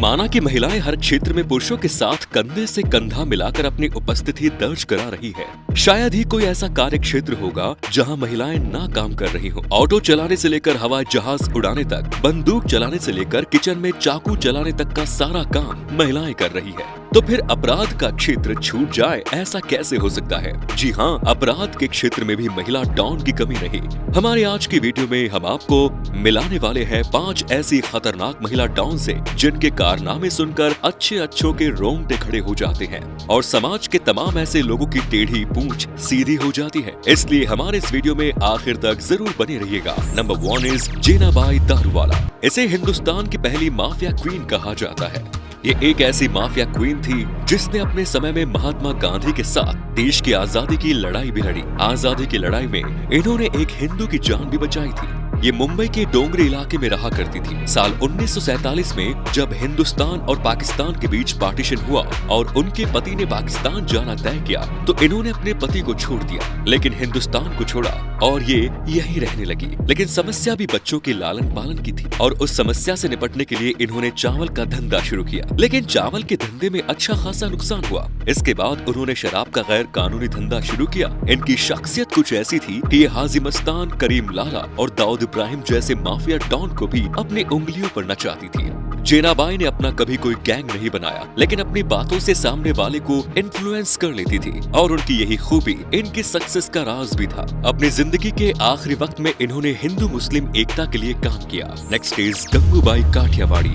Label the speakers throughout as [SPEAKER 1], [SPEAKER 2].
[SPEAKER 1] माना कि महिलाएं हर क्षेत्र में पुरुषों के साथ कंधे से कंधा मिलाकर अपनी उपस्थिति दर्ज करा रही है। शायद ही कोई ऐसा कार्य क्षेत्र होगा जहां महिलाएं ना काम कर रही हो। ऑटो चलाने से लेकर हवाई जहाज उड़ाने तक, बंदूक चलाने से लेकर किचन में चाकू चलाने तक का सारा काम महिलाएं कर रही है। तो फिर अपराध का क्षेत्र छूट जाए, ऐसा कैसे हो सकता है? जी हाँ, अपराध के क्षेत्र में भी महिला डॉन की कमी नहीं। हमारे आज की वीडियो में हम आपको मिलाने वाले हैं 5 ऐसी खतरनाक महिला डॉन से जिनके कारनामे सुनकर अच्छों के रोंगटे खड़े हो जाते हैं और समाज के तमाम ऐसे लोगों की टेढ़ी पूंछ सीधी हो जाती है। इसलिए हमारे इस वीडियो में आखिर तक जरूर बने रहिएगा। Number 1 is Jenabai Daruwala. इसे हिंदुस्तान की पहली माफिया क्वीन कहा जाता है। ये एक ऐसी माफिया क्वीन थी जिसने अपने समय में महात्मा गांधी के साथ देश की आजादी की लड़ाई भी लड़ी। आजादी की लड़ाई में इन्होंने एक हिंदू की जान भी बचाई थी। ये मुंबई के डोंगरी इलाके में रहा करती थी। साल 1947 में जब हिंदुस्तान और पाकिस्तान के बीच पार्टीशन हुआ और उनके पति ने पाकिस्तान जाना तय किया तो इन्होंने अपने पति को छोड़ दिया, लेकिन हिंदुस्तान को छोड़ा और ये यहीं रहने लगी। लेकिन समस्या भी बच्चों के लालन पालन की थी और उस समस्या से निपटने के लिए इन्होंने चावल का धंधा शुरू किया। लेकिन चावल के धंधे में अच्छा खासा नुकसान हुआ। इसके बाद उन्होंने शराब का गैर कानूनी धंधा शुरू किया। इनकी शख्सियत कुछ ऐसी थी कि ये हाजी मस्तान, करीम लाला और दाऊद इब्राहिम जैसे माफिया डॉन को भी अपनी उंगलियों पर नचाती थी। जेनाबाई ने अपना कभी कोई गैंग नहीं बनाया, लेकिन अपनी बातों से सामने वाले को इन्फ्लुएंस कर लेती थी और उनकी यही खूबी इनकी सक्सेस का राज भी था। अपनी जिंदगी के आखिरी वक्त में इन्होंने हिंदू मुस्लिम एकता के लिए काम किया। Next is Gangubai Kathiawadi.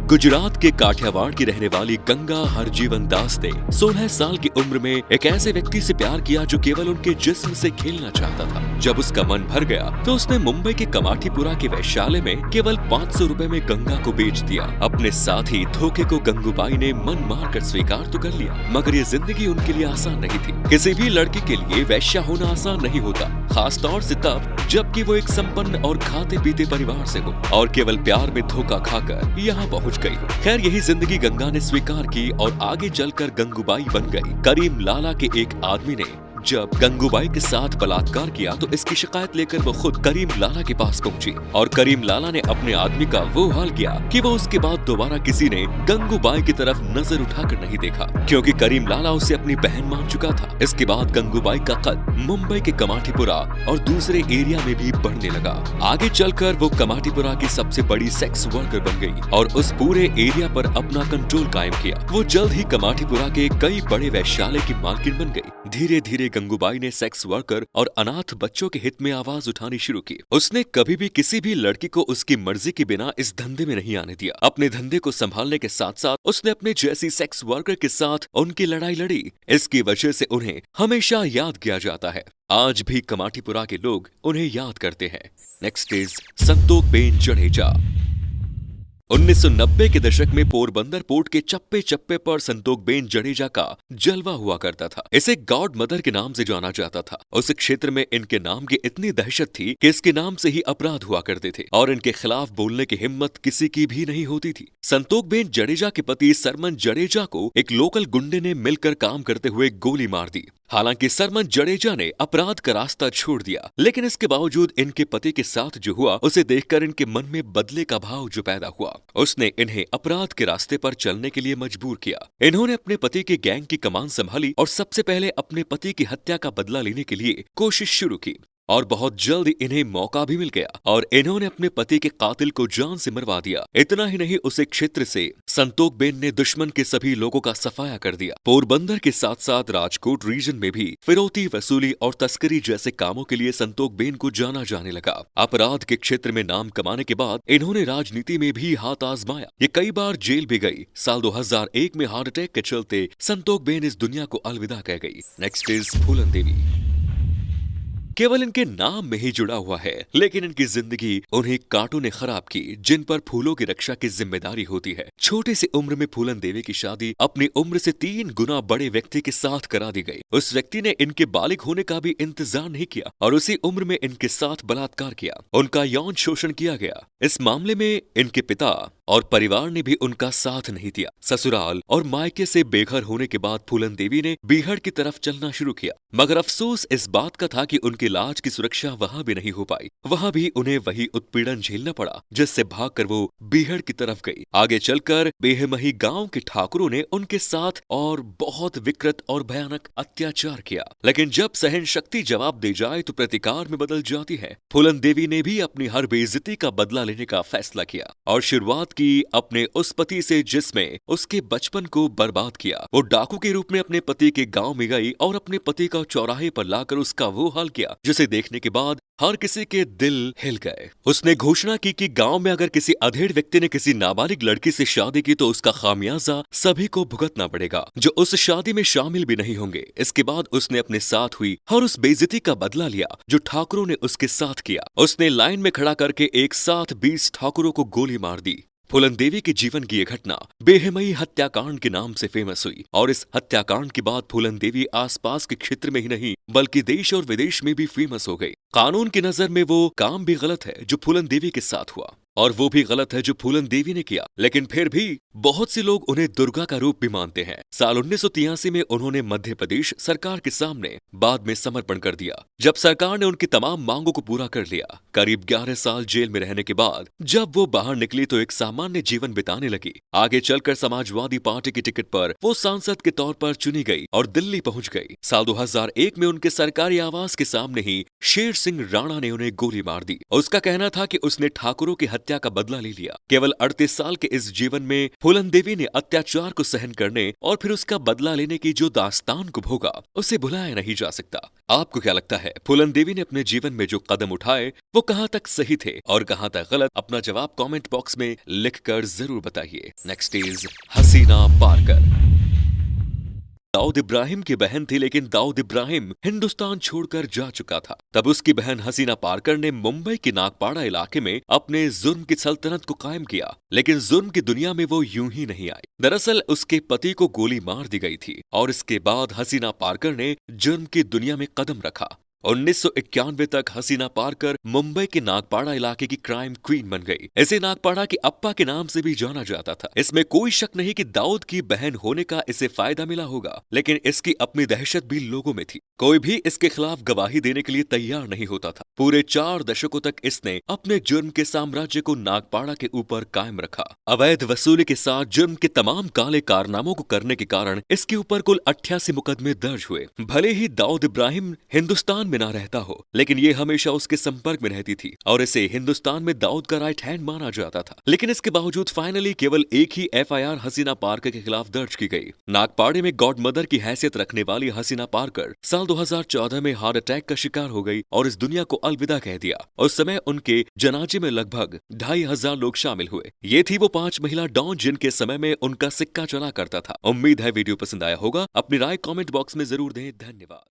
[SPEAKER 1] गुजरात के काठियावाड़ की रहने वाली गंगा हरजीवन दास ने 16 साल की उम्र में एक ऐसे व्यक्ति से प्यार किया जो केवल उनके जिस्म से खेलना चाहता था। जब उसका मन भर गया तो उसने मुंबई के कमाठीपुरा के वैश्यालय में केवल 500 रुपए में गंगा को बेच दिया। अपने साथ ही धोखे को गंगूबाई ने मन मार कर स्वीकार तो कर लिया, मगर ये जिंदगी उनके लिए आसान नहीं थी। किसी भी लड़की के लिए वैश्या होना आसान नहीं होता, खास तौर से तब जबकि वो एक संपन्न और खाते पीते परिवार से हो और केवल प्यार में धोखा खाकर यहाँ पहुँच गई हो। खैर, यही जिंदगी गंगा ने स्वीकार की और आगे चलकर गंगूबाई बन गई। करीम लाला के एक आदमी ने जब गंगूबाई के साथ बलात्कार किया तो इसकी शिकायत लेकर वो खुद करीम लाला के पास पहुंची और करीम लाला ने अपने आदमी का वो हाल किया कि वो उसके बाद दोबारा किसी ने गंगूबाई की तरफ नजर उठाकर नहीं देखा, क्योंकि करीम लाला उसे अपनी बहन मान चुका था। इसके बाद गंगूबाई का कद मुंबई के कमाठीपुरा और दूसरे एरिया में भी बढ़ने लगा। आगे चलकर वो कमाठीपुरा की सबसे बड़ी सेक्स वर्कर बन गई और उस पूरे एरिया पर अपना कंट्रोल कायम किया। वो जल्द ही कमाठीपुरा के कई बड़े वैश्यालय की मालकिन बन गई। धीरे धीरे गंगूबाई ने सेक्स वर्कर और अनाथ बच्चों के हित में आवाज उठानी शुरू की। उसने कभी भी किसी भी लड़की को उसकी मर्जी के बिना इस धंधे में नहीं आने दिया। अपने धंधे को संभालने के साथ साथ उसने अपने जैसी सेक्स वर्कर के साथ उनकी लड़ाई लड़ी। इसकी वजह से उन्हें हमेशा याद किया जाता है। आज भी कमाठीपुरा के लोग उन्हें याद करते हैं। Next is संतोखबेन Jadeja. 1990 के दशक में पोरबंदर पोर्ट के चप्पे चप्पे पर संतोखबेन जडेजा का जलवा हुआ करता था। इसे गॉड मदर के नाम से जाना जाता था। उस क्षेत्र में इनके नाम की इतनी दहशत थी कि इसके नाम से ही अपराध हुआ करते थे और इनके खिलाफ बोलने की हिम्मत किसी की भी नहीं होती थी। संतोखबेन जडेजा के पति सरमन जडेजा को एक लोकल गुंडे ने मिलकर काम करते हुए गोली मार दी। हालांकि सरमन जडेजा ने अपराध का रास्ता छोड़ दिया, लेकिन इसके बावजूद इनके पति के साथ जो हुआ उसे देखकर इनके मन में बदले का भाव जो पैदा हुआ, उसने इन्हें अपराध के रास्ते पर चलने के लिए मजबूर किया। इन्होंने अपने पति के गैंग की कमान संभाली और सबसे पहले अपने पति की हत्या का बदला लेने के लिए कोशिश शुरू की और बहुत जल्द इन्हें मौका भी मिल गया और इन्होंने अपने पति के कातिल को जान से मरवा दिया। इतना ही नहीं, उस क्षेत्र से संतोखबेन ने दुश्मन के सभी लोगों का सफाया कर दिया। पोरबंदर के साथ साथ राजकोट रीजन में भी फिरौती वसूली और तस्करी जैसे कामों के लिए संतोखबेन को जाना जाने लगा। अपराध के क्षेत्र में नाम कमाने के बाद इन्होंने राजनीति में भी हाथ आजमाया। ये कई बार जेल भी गई। साल 2001 में हार्ट अटैक के चलते संतोखबेन इस दुनिया को अलविदा कह गई। नेक्स्ट इज फूलन देवी। केवल इनके नाम में ही जुड़ा हुआ है, लेकिन इनकी जिंदगी उन्हीं कांटों ने खराब की जिन पर फूलों की रक्षा की जिम्मेदारी होती है। छोटी सी उम्र में फूलन देवी की शादी अपनी उम्र से 3 गुना बड़े व्यक्ति के साथ करा दी गई। उस व्यक्ति ने इनके बालिग होने का भी इंतजार नहीं किया और उसी उम्र में इनके साथ बलात्कार किया। उनका यौन शोषण किया गया। इस मामले में इनके पिता और परिवार ने भी उनका साथ नहीं दिया। ससुराल और मायके से बेघर होने के बाद फूलन देवी ने बीहड़ की तरफ चलना शुरू किया, मगर अफसोस इस बात का था कि उनके उनके इलाज की सुरक्षा वहाँ भी नहीं हो पाई। वहाँ भी उन्हें वही उत्पीड़न झेलना पड़ा जिससे भागकर वो बीहड़ की तरफ गई। आगे चलकर बेहमही गांव के ठाकुरों ने उनके साथ और बहुत विकृत और भयानक अत्याचार किया, लेकिन जब सहन शक्ति जवाब दे जाए तो प्रतिकार में बदल जाती है। फूलन देवी ने भी अपनी हर बेइज्जती का बदला लेने का फैसला किया और शुरुआत की अपने उस पति से जिसमें उसके बचपन को बर्बाद किया। वो डाकू के रूप में अपने पति के गांव में गई और अपने पति का चौराहे पर लाकर उसका वो हाल किया जिसे देखने के बाद हर किसी के दिल हिल गए। उसने घोषणा की कि गांव में अगर किसी अधेड़ व्यक्ति ने किसी नाबालिग लड़की से शादी की तो उसका खामियाजा सभी को भुगतना पड़ेगा, जो उस शादी में शामिल भी नहीं होंगे। इसके बाद उसने अपने साथ हुई और उस बेइज्जती का बदला लिया जो ठाकुरों ने उसके साथ किया। उसने लाइन में खड़ा करके एक साथ 20 ठाकुरों को गोली मार दी। फूलन देवी के जीवन की यह घटना बेहमई हत्याकांड के नाम से फेमस हुई और इस हत्याकांड के बाद फूलन देवी आसपास के क्षेत्र में ही नहीं बल्कि देश और विदेश में भी फेमस हो गई। कानून की नजर में वो काम भी गलत है जो फूलन देवी के साथ हुआ और वो भी गलत है जो फूलन देवी ने किया, लेकिन फिर भी बहुत से लोग उन्हें दुर्गा का रूप भी मानते हैं। साल 1983 में उन्होंने मध्य प्रदेश सरकार के सामने बाद में समर्पण कर दिया। जब सरकार ने उनकी तमाम मांगों को पूरा कर लिया, करीब 11 साल जेल में रहने के बाद जब वो बाहर निकली तो एक सामान्य जीवन बिताने लगी। आगे चलकर समाजवादी पार्टी की टिकट पर वो सांसद के तौर पर चुनी गई और दिल्ली पहुंच गई। साल 2001 में उनके सरकारी आवास के सामने ही शेर सिंह राणा ने उन्हें गोली मार दी। उसका कहना था कि उसने ठाकुरों की हत्या का बदला ले लिया। केवल 38 साल के इस जीवन में फूलन देवी ने अत्याचार को सहन करने और फिर उसका बदला लेने की जो दास्तान को भोगा उसे भुलाया नहीं जा सकता। आपको क्या लगता है फूलन देवी ने अपने जीवन में जो कदम उठाए वो कहां तक सही थे और कहां तक गलत? अपना जवाब कमेंट बॉक्स में लिखकर जरूर बताइए। नेक्स्ट इज हसीना पारकर। दाऊद इब्राहिम की बहन थी, लेकिन दाऊद इब्राहिम हिंदुस्तान छोड़कर जा चुका था। तब उसकी बहन हसीना पारकर ने मुंबई के नागपाड़ा इलाके में अपने जुर्म की सल्तनत को कायम किया, लेकिन जुर्म की दुनिया में वो यूं ही नहीं आई। दरअसल उसके पति को गोली मार दी गई थी और इसके बाद हसीना पारकर ने जुर्म की दुनिया में कदम रखा। 1991 तक हसीना पारकर मुंबई के नागपाड़ा इलाके की क्राइम क्वीन बन गई। इसे नागपाड़ा की अप्पा के नाम से भी जाना जाता था। इसमें कोई शक नहीं कि दाऊद की बहन होने का इसे फायदा मिला होगा, लेकिन इसकी अपनी दहशत भी लोगों में थी। कोई भी इसके खिलाफ गवाही देने के लिए तैयार नहीं होता था। पूरे 4 दशकों तक इसने अपने जुर्म के साम्राज्य को नागपाड़ा के ऊपर कायम रखा। अवैध वसूली के साथ जुर्म के तमाम काले कारनामों को करने के कारण इसके ऊपर कुल 88 मुकदमे दर्ज हुए। भले ही दाऊद इब्राहिम हिंदुस्तान में ना रहता हो, लेकिन ये हमेशा उसके संपर्क में रहती थी और इसे हिंदुस्तान में दाऊद का राइट हैंड माना जाता था। लेकिन इसके बावजूद फाइनली केवल एक ही FIR हसीना पारकर के खिलाफ दर्ज की गई। नागपाड़े में गॉड मदर की हैसियत रखने वाली हसीना पारकर साल 2014 में हार्ट अटैक का शिकार हो गई और इस दुनिया को अलविदा कह दिया। उस समय उनके जनाजे में लगभग 2500 लोग शामिल हुए। ये थी वो 5 महिला डॉन जिनके समय में उनका सिक्का चला करता था। उम्मीद है वीडियो पसंद आया होगा। अपनी राय कमेंट बॉक्स में जरूर दें। धन्यवाद।